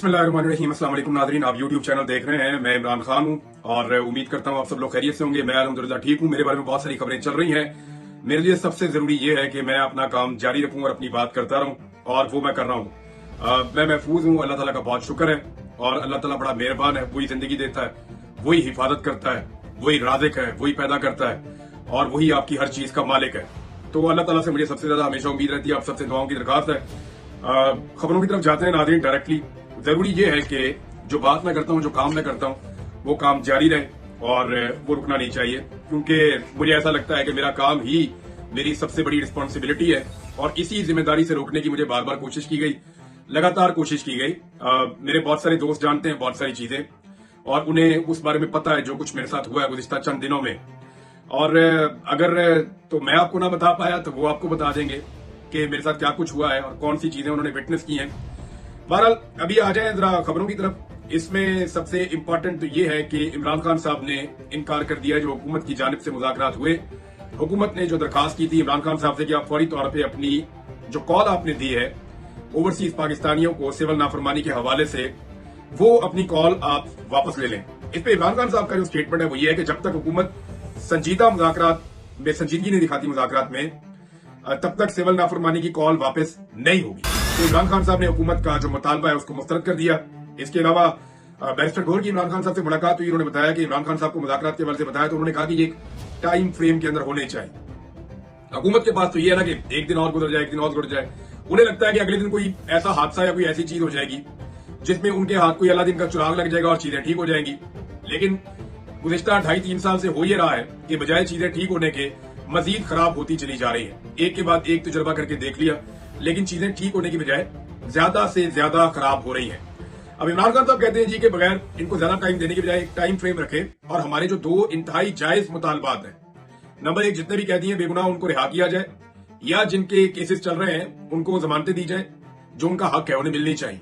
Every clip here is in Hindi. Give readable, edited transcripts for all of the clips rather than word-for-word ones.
बिस्मिल्लाहिर्रहमानिर्रहीम। अस्सलाम वालेकुम नाज़रीन, आप यूट्यूब चैनल देख रहे हैं। मैं इमरान खान हूं और उम्मीद करता हूं आप सब लोग खैरियत से होंगे। मैं अल्हम्दुलिल्लाह ठीक हूं। मेरे बारे में बहुत सारी खबरें चल रही हैं। मेरे लिए सबसे जरूरी ये है कि मैं अपना काम जारी रखूं और अपनी बात करता रहूं, और वो मैं कर रहा हूं। मैं महफूज हूं, अल्लाह ताला का बहुत शुक्र है। और अल्लाह ताला बड़ा मेहरबान है, वही जिंदगी देता है, वही हिफाजत करता है, वही राज़िक है, वही पैदा करता है और वही आपकी हर चीज का मालिक है। तो अल्लाह ताला से मुझे सबसे ज्यादा हमेशा उम्मीद रहती है। आप सबसे दुआओं की दरखास्त है। खबरों की तरफ जाते हैं नाज़रीन डायरेक्टली। जरूरी ये है कि जो बात मैं करता हूँ, जो काम मैं करता हूँ, वो काम जारी रहे और वो रुकना नहीं चाहिए, क्योंकि मुझे ऐसा लगता है कि मेरा काम ही मेरी सबसे बड़ी रिस्पॉन्सिबिलिटी है। और इसी जिम्मेदारी से रोकने की मुझे बार बार कोशिश की गई, लगातार कोशिश की गई। मेरे बहुत सारे दोस्त जानते हैं बहुत सारी चीजें, और उन्हें उस बारे में पता है जो कुछ मेरे साथ हुआ है गुज़िश्ता चंद दिनों में। और अगर तो मैं आपको ना बता पाया तो वो आपको बता देंगे कि मेरे साथ क्या कुछ हुआ है और कौन सी चीजें उन्होंने विटनेस की हैं। बहरहाल अभी आ जाए जरा खबरों की तरफ। इसमें सबसे इम्पोर्टेंट तो ये है कि इमरान खान साहब ने इनकार कर दिया जो हुकूमत की जानिब से मुज़ाकरात हुए। हुकूमत ने जो दरखास्त की थी इमरान खान साहब से कि आप फौरी तौर पे अपनी जो कॉल आपने दी है ओवरसीज पाकिस्तानियों को सिविल नाफरमानी के हवाले से, वो अपनी कॉल आप वापस ले लें। इस पे इमरान खान साहब का जो स्टेटमेंट है वो ये है कि जब तक हुकूमत संजीदा मुज़ाकरात में संजीदगी नहीं दिखाती मुज़ाकरात में, तब तक सिविल नाफरमानी की कॉल वापस नहीं होगी। तो इमरान खान साहब ने हुकूमत का जो मुतालबा है उसको मुस्तरद कर दिया। इसके अलावा बैरिस्टर गौहर की इमरान खान साहब से मुलाकात हुई। उन्होंने बताया कि इमरान खान साहब को मुज़ाकरात के हवाले से बताया तो उन्होंने कहा कि ये एक टाइम फ्रेम के अंदर होने चाहिए। हुकूमत के पास तो ये है ना कि एक दिन और गुजर जाए, एक दिन और गुजर जाए। उन्हें लगता है कि अगले दिन कोई ऐसा हादसा या कोई ऐसी चीज हो जाएगी जिसमें उनके हाथ कोई अलादीन का चिराग लग जाएगा और चीजें ठीक हो जाएंगी। लेकिन गुज़िश्ता 2.5-3 साल से हो ये रहा है कि बजाय चीजें ठीक होने के मजीद खराब होती चली जा रही है। एक के बाद एक तजुर्बा करके देख लिया, लेकिन चीजें ठीक होने की बजाय ज्यादा से ज्यादा खराब हो रही हैं। अब इमरान खान साहब कहते हैं जी कि बगैर इनको ज्यादा टाइम देने की बजाय एक टाइम फ्रेम रखे और हमारे जो दो इंतहाई जायज मुतालबात हैं, नंबर 1 जितने भी कैदी हैं बेगुनाह उनको रिहा किया जाए, या जिनके केसेस चल रहे हैं उनको जमानतें दी जाए, जो उनका हक है उन्हें मिलनी चाहिए।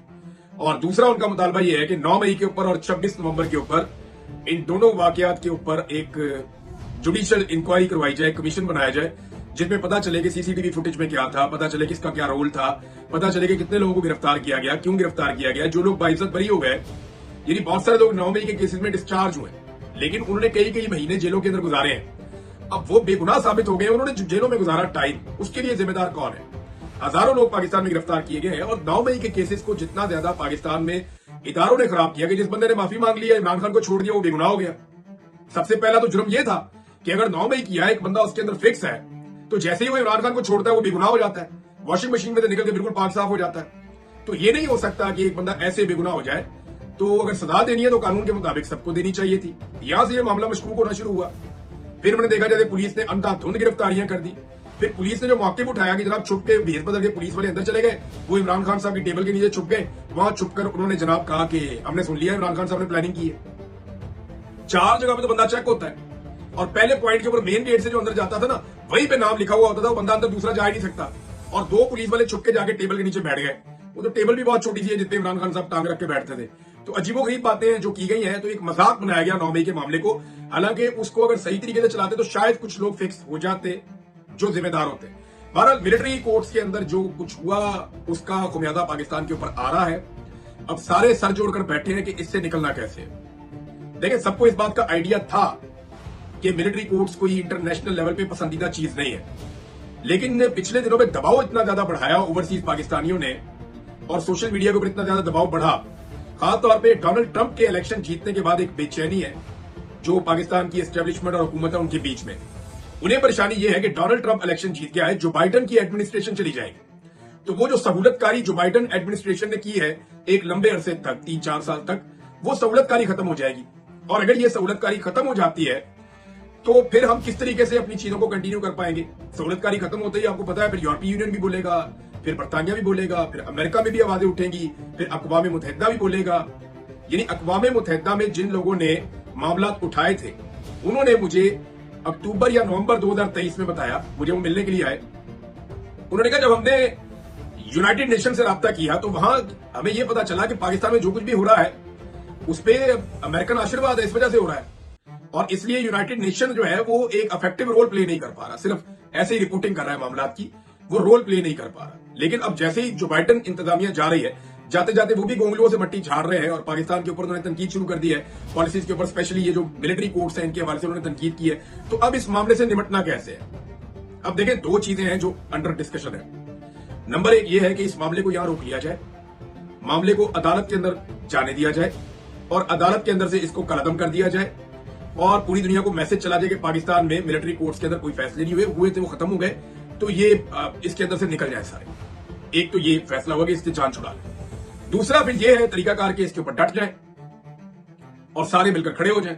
और दूसरा उनका मुतालबा यह है कि 9 मई के ऊपर और 26 नवंबर के ऊपर इन दोनों वाकयात के ऊपर एक जुडिशियल इंक्वायरी करवाई जाए, कमीशन बनाया जाए, जिसमें पता चले कि सीसीटीवी फुटेज में क्या था, पता चले किसका क्या रोल था, पता चले कि कितने लोगों को गिरफ्तार किया गया, क्यों गिरफ्तार किया गया। जो लोग बाइज्जत बरी हो गए, यानी बहुत सारे लोग 9 मई के केसेस में डिस्चार्ज हुए, लेकिन उन्होंने कई महीने जेलों के अंदर गुजारे हैं। अब वो बेगुनाह साबित हो गए, उन्होंने जेलों में गुजारा टाइम, उसके लिए जिम्मेदार कौन है? हजारों लोग पाकिस्तान में गिरफ्तार किए गए हैं और 9 मई के केसेस को जितना ज्यादा पाकिस्तान में इदारों ने खराब किया कि जिस बंदे ने माफी मांग लिया, इमरान खान को छोड़ दिया, वो बेगुनाह हो गया। सबसे पहला तो जुर्म यह था कि अगर 9 मई किया एक बंदा उसके अंदर फिक्स है, तो जैसे ही वो इमरान खान को छोड़ता है वो बेगुनाह हो जाता है, वॉशिंग मशीन में से निकल के बिल्कुल पाक साफ हो जाता है। तो ये नहीं हो सकता कि एक बंदा ऐसे बेगुनाह हो जाए। तो अगर सजा देनी है तो कानून के मुताबिक सबको देनी चाहिए थी। यहां से ये मामला मशकूक होना शुरू हुआ। फिर मैंने देखा जैसे पुलिस ने अंधाधुंध गिरफ्तारियां कर दी। फिर पुलिस ने जो मौके पर उठाया कि जनाब छुप के भेस बदल के पुलिस वाले अंदर चले गए, वो इमरान खान साहब की टेबल के नीचे छुप गए। वहां छुपकर उन्होंने जनाब कहा कि हमने सुन लिया इमरान खान साहब ने प्लानिंग की है। 4 जगह पे तो बंदा चेक होता है और पहले पॉइंट के ऊपर मेन गेट से जो अंदर जाता था ना, वहीं पे नाम लिखा हुआ होता था, वो बंदा अंदर दूसरा जा ही नहीं सकता। और 2 पुलिस वाले छुप के जाके टेबल के नीचे बैठ गए। वो तो टेबल भी बहुत छोटी सी है जितने इमरान खान साहब टांग रख के बैठते थे। तो अजीबोगरीब बातें जो की गई हैं, तो एक मजाक बनाया गया 9 मई के मामले को। हालांकि उसको अगर सही तरीके से चलाते तो शायद कुछ लोग फिक्स हो जाते जो जिम्मेदार होते। बहरहाल मिलिट्री कोर्ट्स के अंदर जो कुछ हुआ उसका खुमियाजा पाकिस्तान के ऊपर आ रहा है। अब सारे सर जोड़कर बैठे हैं कि इससे निकलना कैसे है। देखिए, सबको इस बात का आइडिया था कि मिलिट्री कोर्ट्स कोई इंटरनेशनल लेवल पे पसंदीदा चीज नहीं है, लेकिन पिछले दिनों में दबाव इतना ज्यादा बढ़ाया ओवरसीज पाकिस्तानियों ने और सोशल मीडिया के ऊपर इतना ज्यादा दबाव बढ़ा, खासतौर पे डोनाल्ड ट्रंप के इलेक्शन जीतने के बाद एक बेचैनी है जो पाकिस्तान की एस्टेब्लिशमेंट और हुकूमत है उनके बीच में। उन्हें परेशानी यह है कि डोनाल्ड ट्रंप इलेक्शन जीत गया है, जो बाइडन की एडमिनिस्ट्रेशन चली जाएगी। तो वो जो सहूलतकारी जो बाइडन एडमिनिस्ट्रेशन ने की है एक लंबे अरसे तक, 3-4 साल तक, वो सहूलतकारी खत्म हो जाएगी। और अगर ये सहूलतकारी खत्म हो जाती है तो फिर हम किस तरीके से अपनी चीजों को कंटिन्यू कर पाएंगे? सहूलतकारी खत्म होते ही आपको पता है फिर यूरोपीय यूनियन भी बोलेगा, फिर बरतानिया भी बोलेगा, फिर अमेरिका में भी आवाजें उठेंगी, फिर अक़वाम मुत्तहिदा भी बोलेगा। यानी अक़वाम मुत्तहिदा में जिन लोगों ने मामला उठाए थे उन्होंने मुझे अक्टूबर या नवंबर 2023 में बताया, मुझे वो मिलने के लिए आए। उन्होंने कहा जब हमने यूनाइटेड नेशन से राब्ता किया तो वहां हमें यह पता चला कि पाकिस्तान में जो कुछ भी हो रहा है उस पर अमेरिकन आशीर्वाद है, इस वजह से हो रहा है। और इसलिए यूनाइटेड नेशन जो है वो एक इफेक्टिव रोल प्ले नहीं कर पा रहा, सिर्फ ऐसे ही रिपोर्टिंग कर रहा है मामला की, वो रोल प्ले नहीं कर पा रहा। लेकिन अब जैसे ही जो बाइडन इंतजामिया जा रही है, जाते जाते वो भी गोंगलुओं से मट्टी झाड़ रहे हैं और पाकिस्तान के ऊपर उन्होंने तनकीद शुरू कर दी है, पॉलिसीज के ऊपर, स्पेशली ये जो मिलिट्री कोर्ट्स हैं इनके हवाले से उन्होंने तनकीद की है। तो अब इस मामले से निपटना कैसे है? अब देखें, दो चीजें हैं जो अंडर डिस्कशन है। नंबर एक ये है कि इस मामले को यहां रोक लिया जाए, मामले को अदालत के अंदर जाने दिया जाए और अदालत के अंदर से इसको कलअदम कर दिया जाए और पूरी दुनिया को मैसेज चला जाए कि पाकिस्तान में मिलिट्री कोर्ट्स के अंदर कोई फैसले नहीं हुए थे, वो खत्म हो गए, तो ये इसके अंदर से निकल जाए सारे। एक तो ये फैसला होगा कि इसकी जान छुड़ा ले। दूसरा फिर ये है तरीकाकार के इसके ऊपर डट जाए और सारे मिलकर खड़े हो जाएं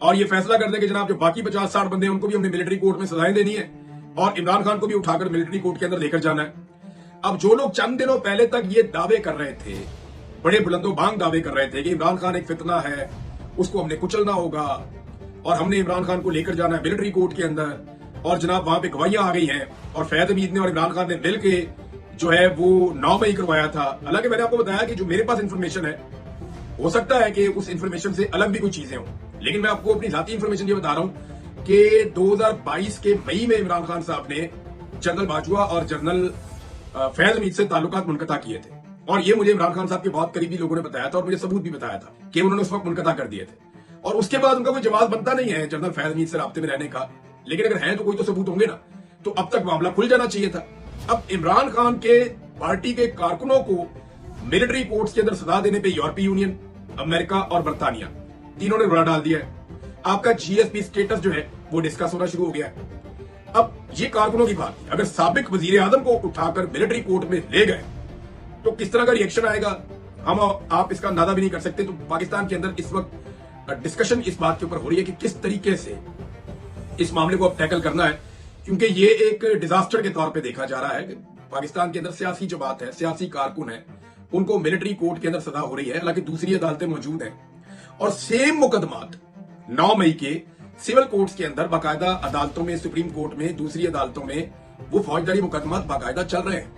और ये फैसला कर दे कि जनाब जो बाकी 50-60 बंदे हैं उनको भी हमने मिलिट्री कोर्ट में सजाएं देनी है और इमरान खान को भी उठाकर मिलिट्री कोर्ट के अंदर लेकर जाना है। अब जो लोग चंद दिनों पहले तक ये दावे कर रहे थे, बड़े बुलंदोबांग दावे कर रहे थे कि इमरान खान एक फितना है, उसको हमने कुचलना होगा और हमने इमरान खान को लेकर जाना है मिलिट्री कोर्ट के अंदर, और जनाब वहां पे गवाहियां आ गई हैं और फैद हमीद ने और इमरान खान ने मिलकर जो है वो 9 मई करवाया था। हालांकि मैंने आपको बताया कि जो मेरे पास इंफॉर्मेशन है, हो सकता है कि उस इंफॉर्मेशन से अलग भी कुछ चीजें हों, लेकिन मैं आपको अपनी जाती इंफॉर्मेशन ये बता रहा हूं कि 2022 के मई में इमरान खान साहब ने जनरल बाजवा और जनरल फैज हमीद से ताल्लुकात मुनक़ता किए थे और ये मुझे इमरान खान साहब के बहुत करीबी लोगों ने बताया था और मुझे सबूत भी बताया था कि उन्होंने उस वक्त मुनक़ता कर दिए थे। और उसके बाद उनका कोई जवाब बनता नहीं है जनरल फैज हमीद से राब्ते में रहने का, लेकिन अगर है तो कोई तो सबूत होंगे ना, तो अब तक मामला खुल जाना चाहिए था। अब इमरान खान के पार्टी के कारकुनों को मिलिट्री कोर्ट्स के अंदर सजा देने पे यूरोपीय यूनियन, अमेरिका और बर्तानिया तीनों ने रुला डाल दिया है। आपका जीएसपी स्टेटस जो है वो डिस्कस होना शुरू हो गया है। अब ये कारकुनों की बात, अगर साबिक वजीर आजम को उठाकर मिलिट्री कोर्ट में ले गए तो किस तरह का रिएक्शन आएगा हम आप इसका अंदाजा भी नहीं कर सकते। तो पाकिस्तान के अंदर इस वक्त डिस्कशन इस बात के ऊपर हो रही है कि किस तरीके से इस मामले को अब टैकल करना है, क्योंकि ये एक डिजास्टर के तौर पे देखा जा रहा है। पाकिस्तान के अंदर सियासी जमात है, सियासी कारकुन है, उनको मिलिट्री कोर्ट के अंदर सजा हो रही है, हालांकि दूसरी अदालतें मौजूद हैं और सेम मुकदमात 9 मई के सिविल कोर्ट्स के अंदर बाकायदा अदालतों में, सुप्रीम कोर्ट में, दूसरी अदालतों में वो फौजदारी मुकदमात बाकायदा चल रहे हैं,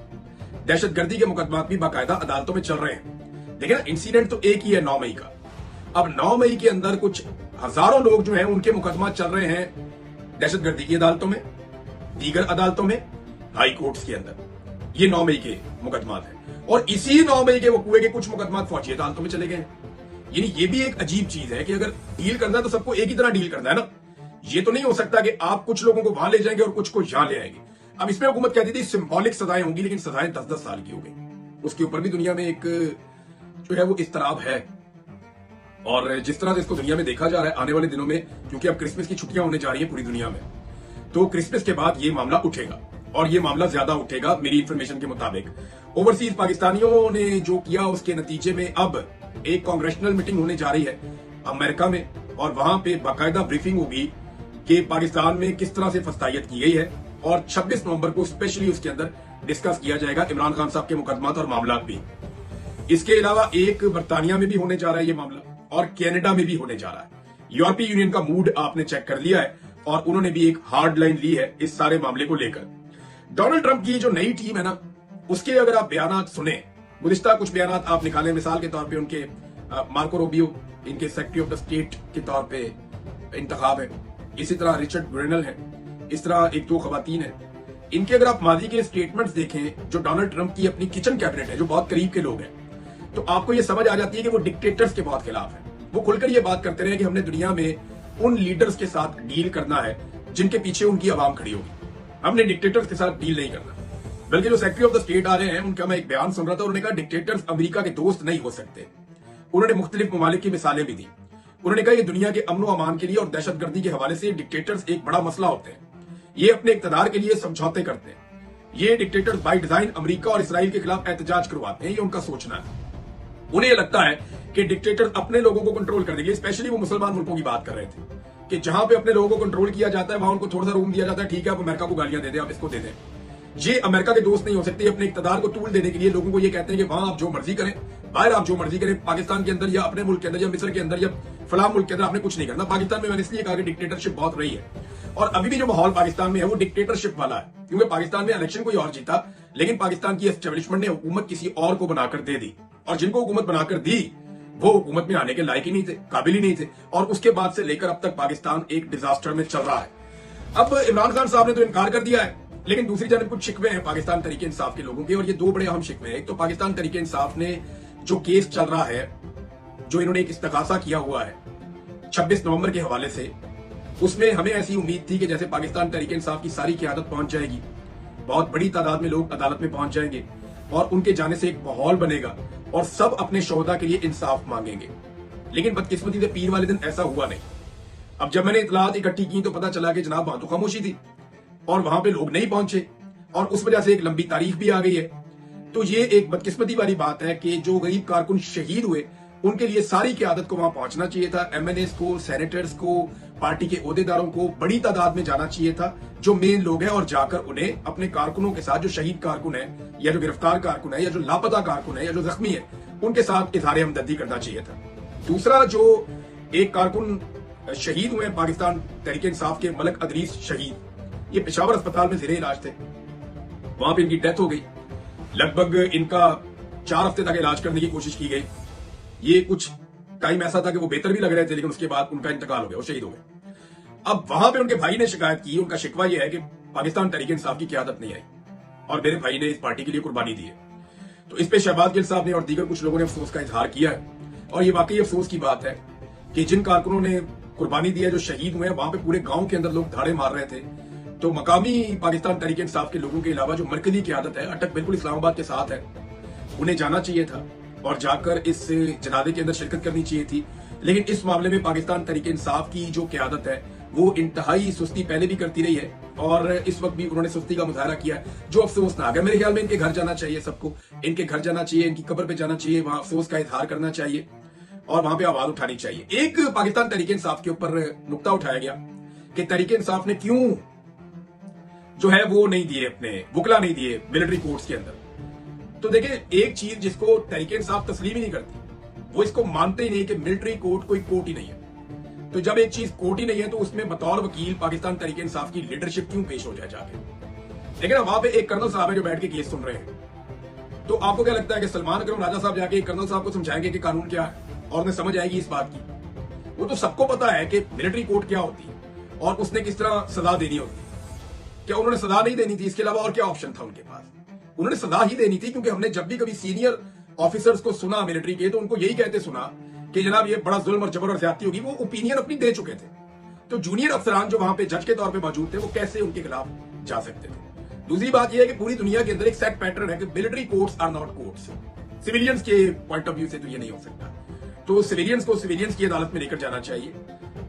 दहशतगर्दी के मुकदमात भी बाकायदा अदालतों में चल रहे हैं। देखिए ना, इंसिडेंट तो एक ही है 9 मई का। अब 9 मई के अंदर कुछ हजारों लोग जो हैं उनके मुकदमा चल रहे हैं दहशतगर्दी की अदालतों में, दीगर अदालतों में, हाई कोर्ट्स के अंदर। ये 9 मई के मुकदमात हैं और इसी 9 मई के वकूए के कुछ मुकदमात फौजी अदालतों में चले गए हैं। यानी ये भी एक अजीब चीज है कि अगर डील करना है तो सबको एक ही तरह डील करना है ना। ये तो नहीं हो सकता कि आप कुछ लोगों को वहां ले जाएंगे और कुछ को यहां ले आएंगे। अब इसमें हुकूमत कहती थी सिंबॉलिक सजाएं होंगी, लेकिन सजाएं 10-10 साल की हो गई। उसके ऊपर भी दुनिया में एक जो है वो इस्तराब है और जिस तरह से इसको दुनिया में देखा जा रहा है आने वाले दिनों में, क्योंकि अब क्रिसमस की छुट्टियां होने जा रही है पूरी दुनिया में, तो क्रिसमस के बाद ये मामला उठेगा और ये मामला ज्यादा उठेगा मेरी इंफॉर्मेशन के मुताबिक। ओवरसीज पाकिस्तानियों ने जो किया उसके नतीजे में अब एक कांग्रेशनल मीटिंग होने जा रही है अमेरिका में और वहां पे बाकायदा ब्रीफिंग होगी कि पाकिस्तान में किस तरह से फस्तायत की गई है और 26 नवंबर को स्पेशली उसके अंदर डिस्कस किया जाएगा इमरान खान साहब के मुकदमात और मामला भी। इसके अलावा एक बर्तानिया में भी होने जा रहा है ये मामला और कनाडा में भी होने जा रहा है। यूरोपीय यूनियन का मूड आपने चेक कर लिया है और उन्होंने भी एक हार्ड लाइन ली है इस सारे मामले को लेकर। डोनाल्ड ट्रंप की जो नई टीम है ना, उसके अगर आप बयान सुने, गुज़िश्ता कुछ बयान आप निकालें, मिसाल के तौर पे उनके मार्को रूबियो इनके सेक्रेटरी ऑफ द स्टेट के तौर पे इंतखाब है, इसी तरह रिचर्ड ब्रेनल है, इस तरह एक दो खवातीन है। इनके अगर आप माजी के स्टेटमेंट्स देखें जो डोनाल्ड ट्रंप की अपनी किचन कैबिनेट है, जो बहुत करीब के लोग हैं, तो आपको ये समझ आ जाती है कि वो डिक्टेटर्स के बहुत खिलाफ है। वो खुलकर ये बात करते रहे कि हमने दुनिया में उन लीडर्स के साथ डील करना है जिनके पीछे उनकी आवाम खड़ी होगी, हमने डिक्टेटर्स के साथ डील नहीं करना। बल्कि जो सेक्रेटरी ऑफ द स्टेट आ रहे हैं उनका मैं एक बयान सुन रहा था, उन्होंने कहा डिक्टेटर्स अमेरिका के दोस्त नहीं हो सकते। उन्होंने मुख्तलिफ ममालिक की मिसालें भी दी। उन्होंने कहा ये दुनिया के अमन व अमान के लिए और दहशतगर्दी के हवाले से डिक्टेटर्स एक बड़ा मसला होते हैं। ये अपने इक़्तिदार के लिए समझौते करते हैं। ये डिक्टेटर्स बाय डिजाइन अमेरिका और इसराइल के खिलाफ एहतजाज करवाते हैं, ये उनका सोचना है। उन्हें ये लगता है कि डिक्टेटर्स अपने लोगों को कंट्रोल करने के लिए, स्पेशली वो मुसलमान मुल्कों की बात कर रहे थे कि जहां पे अपने लोगों को कंट्रोल किया जाता है वहां उनको थोड़ा सा रूम दिया जाता है, ठीक है आप अमेरिका को गालियां दे दें, आप इसको दे दें। ये अमेरिका के दोस्त नहीं हो सकते। अपने इक़्तिदार को तूल देने के लिए लोगों को ये कहते हैं कि वहां आप जो मर्जी करें, बाहर आप जो मर्जी करें, पाकिस्तान के अंदर या अपने मुल्क के अंदर या मिस्र के अंदर या फलां मुल्क के अंदर आपने कुछ नहीं करना। पाकिस्तान में मैंने इसलिए कहा कि डिक्टेटरशिप बहुत रही है और अभी भी जो माहौल पाकिस्तान में है वो डिक्टेटरशिप वाला है, क्योंकि पाकिस्तान में इलेक्शन कोई और जीता, लेकिन पाकिस्तान की एस्टेब्लिशमेंट ने हुकूमत किसी और को बनाकर दे दी और जिनको हुकूमत बनाकर दी वो हुकूमत में आने के लायक ही नहीं थे, काबिल ही नहीं थे, और उसके बाद से लेकर अब तक पाकिस्तान एक डिजास्टर में चल रहा है। अब इमरान खान साहब ने तो इनकार कर दिया है, लेकिन दूसरी जानब कुछ शिकवे हैं पाकिस्तान तरीके इंसाफ के लोगों के, और ये दो बड़े अहम शिकवे हैं। एक तो पाकिस्तान तरीके इंसाफ ने जो केस चल रहा है, जो इन्होंने एक इस्तगासा किया हुआ है 26 नवंबर के हवाले से, उसमें हमें ऐसी उम्मीद थी कि जैसे पाकिस्तान तहरीक इंसाफ की सारी क़यादत पहुंच जाएगी, बहुत बड़ी तादाद में लोग अदालत में पहुंच जाएंगे और उनके जाने से एक माहौल बनेगा और सब अपने शोहदा के लिए इंसाफ मांगेंगे। लेकिन बदकिस्मती से पीर वाले दिन ऐसा हुआ नहीं। अब जब मैंने इतलात इकट्ठी की तो पता चला कि जनाब वहां तो खामोशी थी और वहां पे लोग नहीं पहुंचे और उस वजह से एक लंबी तारीख भी आ गई है। तो ये एक बदकिस्मती वाली बात है कि जो गरीब कारकुन शहीद हुए उनके लिए सारी क़यादत को वहां पहुंचना चाहिए था। एमएनएस को, सेनेटर्स को, पार्टी के ओहदेदारों को बड़ी तादाद में जाना चाहिए था, जो मेन लोग हैं, और जाकर उन्हें अपने कारकुनों के साथ, जो शहीद कारकुन है या जो गिरफ्तार कारकुन है या जो लापता कारकुन है या जो जख्मी है, उनके साथ इजहार हमदर्दी करना चाहिए था। दूसरा, जो एक कारकुन शहीद हुए पाकिस्तान तहरीक इंसाफ के, मलक अदरीस शहीद, ये पेशावर अस्पताल में ज़ेरे इलाज थे, वहां पे इनकी डेथ हो गई। लगभग इनका 4 हफ्ते तक इलाज करने की कोशिश की गई। ये कुछ टाइम ऐसा था कि वो बेहतर भी लग रहे थे, लेकिन उसके बाद उनका इंतकाल हो गया, वो शहीद हो गए। अब वहां पे उनके भाई ने शिकायत की, उनका शिकवा यह है कि पाकिस्तान तहरीक इंसाफ की क़यादत नहीं आई और मेरे भाई ने इस पार्टी के लिए कुर्बानी दी है। तो इस पे शहबाज गिल साहब ने और दीगर कुछ लोगों ने अफसोस का इजहार किया है और ये वाकई अफसोस की बात है कि जिन कारकुनों ने कुर्बानी दी है, जो शहीद हुए हैं, वहां पे पूरे गांव के अंदर लोग धाड़े मार रहे थे। तो मकामी पाकिस्तान तहरीक इंसाफ के लोगों के अलावा जो मरकजी क़यादत है, अटक बिल्कुल इस्लामाबाद के साथ है, उन्हें जाना चाहिए था और जाकर इस जनाजे के अंदर शिरकत करनी चाहिए थी। लेकिन इस मामले में पाकिस्तान तहरीक इंसाफ की जो क़यादत है वो इंतहाई सुस्ती पहले भी करती रही है और इस वक्त भी उन्होंने सुस्ती का मुजाहरा किया, जो अफसोसनाक है। मेरे ख्याल में इनके घर जाना चाहिए, सबको इनके घर जाना चाहिए, इनकी कब्र पे जाना चाहिए, वहां अफसोस का इजहार करना चाहिए और वहां पे आवाज उठानी चाहिए। एक पाकिस्तान तहरीक इंसाफ के ऊपर नुक्ता उठाया गया कि तहरीक इंसाफ ने क्यों जो है वो नहीं दिए, अपने वकला नहीं दिए मिलिट्री कोर्ट्स के अंदर। तो देखिए, एक चीज जिसको तहरीक इंसाफ तस्लीम ही नहीं करती, वो इसको मानते ही नहीं कि मिलिट्री कोर्ट कोई कोर्ट ही नहीं है। तो जब एक चीज कोर्ट ही नहीं है तो उसमें बतौर वकील पाकिस्तान तहरीक इंसाफ की लीडरशिप क्यों पेश हो जाए जाके। लेकिन वहां पे एक कर्नल साहब है जो बैठ के केस सुन रहे हैं। तो आपको क्या लगता है कि सलमान अकरम राजा साहब जाके कर्नल साहब को समझाएंगे कि कानून क्या है और उन्हें समझ आएगी इस बात की? वो तो सबको पता है कि मिलिट्री कोर्ट क्या होती है और उसने किस तरह सजा देनी होती है। क्या उन्होंने सजा नहीं देनी थी? इसके अलावा और क्या ऑप्शन था उनके पास? उन्होंने सजा ही देनी थी, क्योंकि हमने जब भी कभी सीनियर ऑफिसर्स को सुना मिलिट्री के, तो उनको यही कहते सुना कि जनाब ये बड़ा जुल्म और जबर और ज्यादती होगी। वो ओपिनियन अपनी दे चुके थे। तो जूनियर अफसरान जो वहां पे जज के तौर पे मौजूद थे, वो कैसे उनके खिलाफ जा सकते थे? दूसरी बात यह है कि पूरी दुनिया के अंदर एक सेट पैटर्न है कि military courts are not courts. Civilians के पॉइंट ऑफ व्यू से तो ये नहीं हो सकता। तो सिविलियंस को सिविलियंस की अदालत में लेकर जाना चाहिए,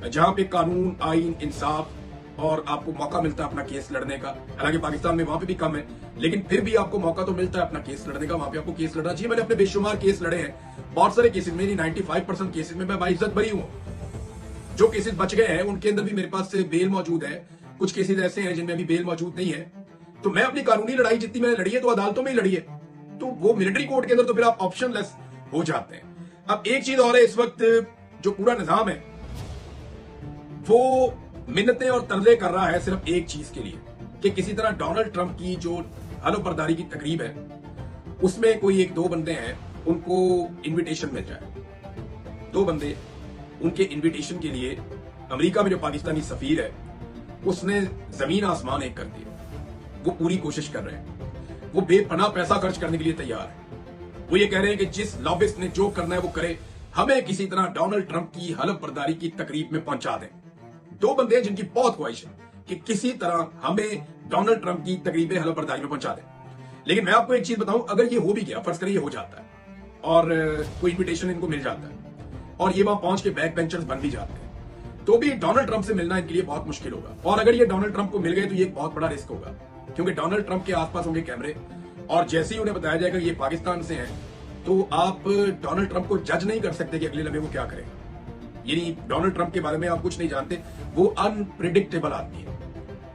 जहां पे कानून, आईन, इंसाफ और आपको मौका मिलता है अपना केस लड़ने का। हालांकि पाकिस्तान में वहां पे भी कम है, लेकिन फिर भी आपको मौका तो मिलता है अपना केस लड़ने का। वहां पे आपको केस लड़ना चाहिए। मैंने अपने बेशुमार केस लड़े हैं, बहुत सारे केसेस में, 95% केसेस में मैं बाइज्जत बरी हूं। जो केसेस बच गए हैं उनके अंदर भी मेरे पास बेल मौजूद है। कुछ केसेस ऐसे हैं जिनमें अभी बेल मौजूद नहीं है। तो मैं अपनी कानूनी लड़ाई जितनी मैंने लड़ी है तो अदालतों में ही लड़ी है। तो वो मिलिट्री कोर्ट के अंदर तो फिर आप ऑप्शनलेस हो जाते हैं। अब एक चीज और है, इस वक्त जो पूरा निजाम है वो मिन्नतें और तरले कर रहा है सिर्फ एक चीज के लिए कि किसी तरह डोनाल्ड ट्रंप की जो हलफ बर्दारी की तकरीब है उसमें कोई एक दो बंदे हैं, उनको इनविटेशन मिल जाए। 2 बंदे, उनके इनविटेशन के लिए अमेरिका में जो पाकिस्तानी सफीर है उसने जमीन आसमान एक कर दिया। वो पूरी कोशिश कर रहे हैं, वो बेपनाह पैसा खर्च करने के लिए तैयार है। वो ये कह रहे हैं कि जिस लॉबिस्ट ने जो करना है वो करे, हमें किसी तरह डोनाल्ड ट्रंप की हलफ बर्दारी की तकरीब में पहुंचा दें। 2 बंदे हैं जिनकी बहुत ख्वाहिश है कि किसी तरह हमें डोनाल्ड ट्रंप की तकरीब में हलफ बर्दारी में पहुंचा दें। लेकिन मैं आपको एक चीज बताऊं, अगर ये हो भी गया, फर्ज करिए ये हो जाता है और कोई इन्विटेशन इनको मिल जाता है और ये वहां पहुंच के बैक बेंचर्स बन भी जाते हैं, तो भी डोनाल्ड ट्रंप से मिलना इनके लिए बहुत मुश्किल होगा। और अगर ये डोनाल्ड ट्रंप को मिल गए तो ये एक बहुत बड़ा रिस्क होगा, क्योंकि डोनाल्ड ट्रंप के आसपास होंगे कैमरे और जैसे ही उन्हें बताया जाएगा ये पाकिस्तान से हैं, तो आप डोनाल्ड ट्रंप को जज नहीं कर सकते कि अगले लम्हे वो क्या करेगा। यानी डोनाल्ड ट्रंप के बारे में आप कुछ नहीं जानते, वो अनप्रिडिक्टेबल आदमी है।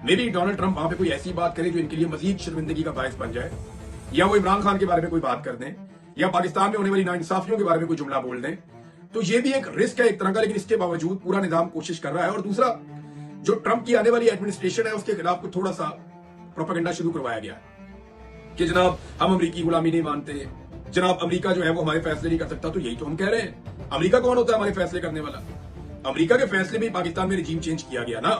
मे बी डोनाल्ड ट्रंप वहां पे कोई ऐसी बात करे जो इनके लिए मजीद शर्मिंदगी का बायस बन जाए, या वो इमरान खान के बारे में कोई बात कर दें, या पाकिस्तान में होने वाली नाइंसाफियों के बारे में कोई जुमला बोल दें। तो ये भी एक रिस्क है एक तरह का, लेकिन इसके बावजूद पूरा निजाम कोशिश कर रहा है। और दूसरा, जो ट्रंप की आने वाली एडमिनिस्ट्रेशन है उसके खिलाफ को थोड़ा सा प्रोपेगेंडा शुरू करवाया गया है कि जनाब हम अमेरिकी गुलामी नहीं मानते, जनाब अमेरिका जो है वो हमारे फैसले नहीं कर सकता। तो यही तो हम कह रहे हैं, अमेरिका कौन होता है हमारे फैसले करने वाला? अमेरिका के फैसले में पाकिस्तान में रिजीम चेंज किया गया ना,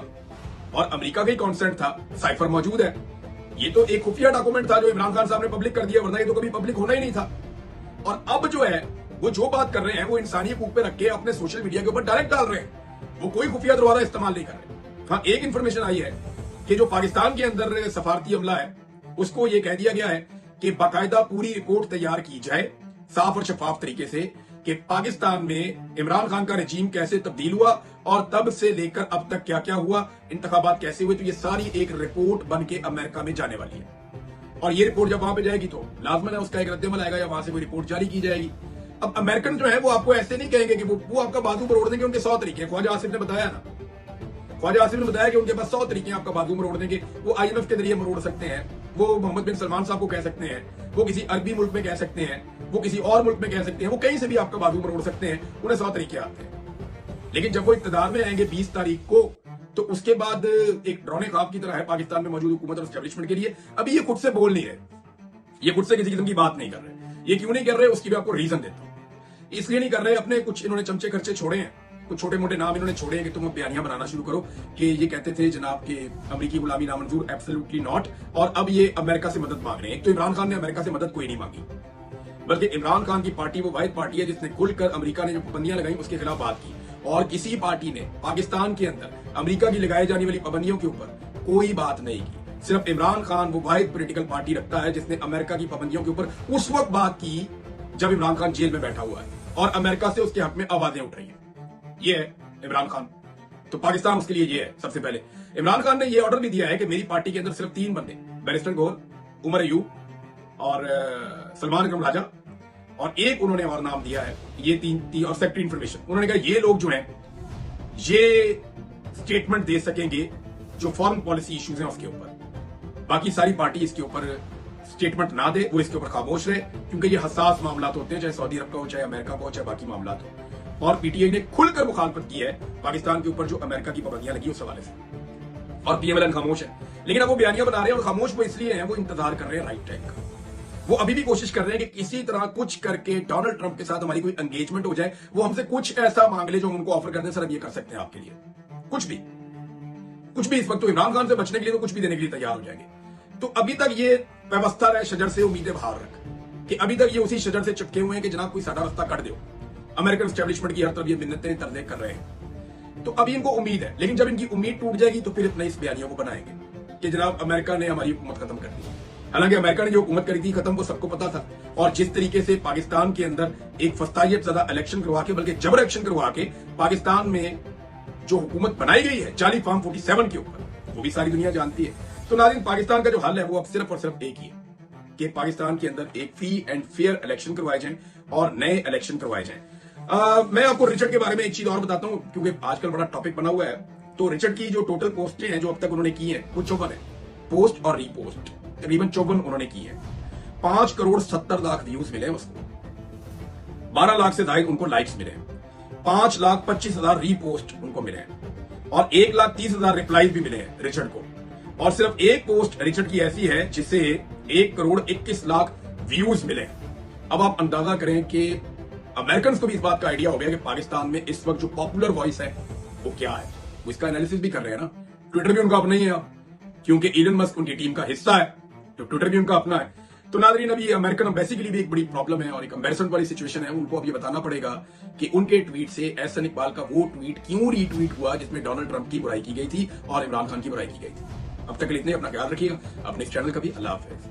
और अमेरिका का ही कॉन्सेंट था, साइफर मौजूद है। ये तो एक खुफिया डॉक्यूमेंट था जो इमरान खान साहब ने पब्लिक कर दिया, वरना ये तो कभी पब्लिक होना ही नहीं था। और अब जो है वो जो बात कर रहे हैं वो इंसानी हकूक पे रख के अपने सोशल मीडिया के ऊपर डायरेक्ट डाल रहे हैं। वो कोई खुफिया दरवाजा इस्तेमाल नहीं कर रहे। हाँ, एक इंफॉर्मेशन आई है कि जो पाकिस्तान के अंदर सफारती अमला है उसको ये कह दिया गया है कि बाकायदा पूरी रिपोर्ट तैयार की जाए साफ और शफाफ तरीके से कि पाकिस्तान में इमरान खान का रजीम कैसे तब्दील हुआ और तब से लेकर अब तक क्या क्या हुआ, इंतखाबात कैसे हुए। तो ये सारी एक रिपोर्ट बन के अमेरिका में जाने वाली है और ये रिपोर्ट जब वहां पे जाएगी तो लाजमन है उसका एक रद्दमल आएगा या वहां से कोई रिपोर्ट जारी की जाएगी। अब अमेरिकन जो है वो आपको ऐसे नहीं कहेंगे कि वो आपका बाजू मरोड़ देंगे। उनके 100 तरीके हैं। ख्वाजा आसिफ ने बताया ना, ख्वाजा आसिफ ने बताया कि उनके पास 100 तरीके हैं आपका बाजू मरोड़ देंगे। वो IMF के जरिए मरोड़ सकते हैं, वो मोहम्मद बिन सलमान साहब को कह सकते हैं, वो किसी अरबी मुल्क में कह सकते हैं, वो किसी और मुल्क में कह सकते हैं, वो कहीं से भी आपका बाजू मरोड़ सकते हैं। उन्हें 100 तरीके आते हैं। लेकिन जब वो इक्तदार में आएंगे 20 तारीख को, तो उसके बाद एक ड्रोने ख्वाब की तरह है पाकिस्तान में मौजूद हुकूमत और एस्टेब्लिशमेंट के लिए। अभी ये खुद से बोल नहीं रहे, ये खुद से किसी किस्म की बात नहीं कर रहे। ये क्यों नहीं कर रहे उसकी भी आपको रीजन देता हूं। इसलिए नहीं कर रहे, अपने कुछ इन्होंने चमचे खर्चे छोड़े हैं, कुछ छोटे मोटे नाम इन्होंने छोड़े हैं कि तुम बयानियां बनाना शुरू करो कि ये कहते थे जनाब के अमेरिकी गुलामी नामंजूर, एब्सोल्युटली नॉट। और अब ये अमेरिका से मदद मांग रहे हैं। तो इमरान खान ने अमेरिका से मदद कोई नहीं मांगी, बल्कि इमरान खान की पार्टी वो वाहिद पार्टी है जिसने खुलकर अमेरिका ने जो पाबंदियां लगाई उसके खिलाफ बात की। और किसी पार्टी ने पाकिस्तान के अंदर अमेरिका की लगाई जाने वाली पाबंदियों के ऊपर कोई बात नहीं की। सिर्फ इमरान खान वो वाहिद पॉलिटिकल पार्टी रखता है जिसने अमेरिका की पाबंदियों के ऊपर उस वक्त बात की जब इमरान खान जेल में बैठा हुआ है और अमेरिका से उसके हक में आवाजें उठ रही हैं। ये है इमरान खान। तो पाकिस्तान उसके लिए ये है। सबसे पहले इमरान खान ने ये ऑर्डर भी दिया है कि मेरी पार्टी के अंदर सिर्फ 3 बंदे, बैरिस्टर गोल, उमर अयूब और सलमान अकरम राजा, और एक उन्होंने और नाम दिया है, ये तीन और सेक्रेटरी इंफॉर्मेशन। उन्होंने कहा ये लोग जो हैं ये स्टेटमेंट दे सकेंगे जो फॉरेन पॉलिसी इश्यूज हैं उसके ऊपर। बाकी सारी पार्टी इसके ऊपर स्टेटमेंट ना दे, वो इसके ऊपर खामोश रहे, क्योंकि ये हसास मामला होते हैं, चाहे सऊदी अरब का हो, चाहे अमेरिका का हो, चाहे बाकी मामला हो। और पीटीआई ने खुलकर मुखालफत की है पाकिस्तान के ऊपर जो अमेरिका की पाबंदियां लगी उस हवाले से। और PMLN खामोश है। लेकिन अब वो बयानियां बना रहे हैं और खामोश वो इसलिए हैं, वो इंतजार कर रहे हैं राइट टाइम का। वो अभी भी कोशिश कर रहे हैं कि किसी तरह कुछ करके डोनाल्ड ट्रंप के साथ हमारी कोई एंगेजमेंट हो जाए, वो हमसे कुछ ऐसा मांग ले जो हम उनको ऑफर कर दें, सर अब ये कर सकते हैं आपके लिए कुछ भी। इस वक्त तो इमरान खान से बचने के लिए तो कुछ भी देने के लिए तैयार हो जाएंगे। तो अभी तक ये व्यवस्था रहे शजर से उम्मीदें बाहर रख कि अभी तक ये उसी शजर से चिपके हुए हैं कि जनाब कोई सादा रास्ता कर दो। अमेरिकन एस्टेब्लिशमेंट की हर तरफ ये मिन्नतें तरले कर रहे हैं। तो अभी इनको उम्मीद है, लेकिन जब इनकी उम्मीद टूट जाएगी तो फिर इतना इस बयानियों को बनाएंगे कि जनाब अमेरिका ने हमारी हुकूमत खत्म कर दी। हालांकि अमेरिका ने जो हुकूमत करी थी खत्म वो सबको पता था। और जिस तरीके से पाकिस्तान के अंदर एक फस्तायत ज़्यादा इलेक्शन करवा के, बल्कि जबर इलेक्शन करवा के पाकिस्तान में जो हुकूमत बनाई गई है जाली फार्म 47 के ऊपर, वो भी सारी दुनिया जानती है। तो नाज़रीन, पाकिस्तान का जो हल है वो अब सिर्फ और सिर्फ एक ही है कि पाकिस्तान के अंदर एक फ्री एंड फेयर इलेक्शन करवाए जाएं और नए इलेक्शन करवाए जाएं। मैं आपको रिचर्ड के बारे में एक चीज और बताता हूं, क्योंकि आजकल बड़ा टॉपिक बना हुआ है। तो रिचर्ड की जो टोटल पोस्टें हैं जो अब तक उन्होंने की हैं वो 54 है। पोस्ट और रीपोस्ट तकरीबन 54 उन्होंने की है। 5 करोड़ 70 लाख व्यूज मिले उसको, 12 लाख से ज्यादा उनको लाइक्स मिले, 5,25,000 रीपोस्ट उनको मिले और 1,30,000 रिप्लाईज भी मिले हैं रिचर्ड को। और सिर्फ एक पोस्ट रिचर्ड की ऐसी है जिसे 1 करोड़ 21 लाख व्यूज मिले। अब आप अंदाजा करें कि अमेरिकन को भी इस बात का आइडिया हो गया कि पाकिस्तान में इस वक्त जो पॉपुलर वॉइस है वो क्या है। वो इसका एनालिसिस भी कर रहे हैं ना। ट्विटर भी उनका अपना ही है, क्योंकि इलन मस्क उनकी टीम का हिस्सा है, तो ट्विटर भी उनका अपना है। तो नाज़रीन, अभी अमेरिकन एम्बेसी के लिए भी एक बड़ी प्रॉब्लम है और एक एम्बेरसमेंट वाली सिचुएशन है। उनको अब ये बताना पड़ेगा कि उनके ट्वीट से एहसन इकबाल का वो ट्वीट क्यों रीट्वीट हुआ जिसमें डोनाल्ड ट्रंप की बुराई की गई थी और इमरान खान की बुराई की गई थी। अब तक के लिए इतने, अपना ख्याल रखिएगा, अपने इस चैनल का भी। अल्लाह हाफिज।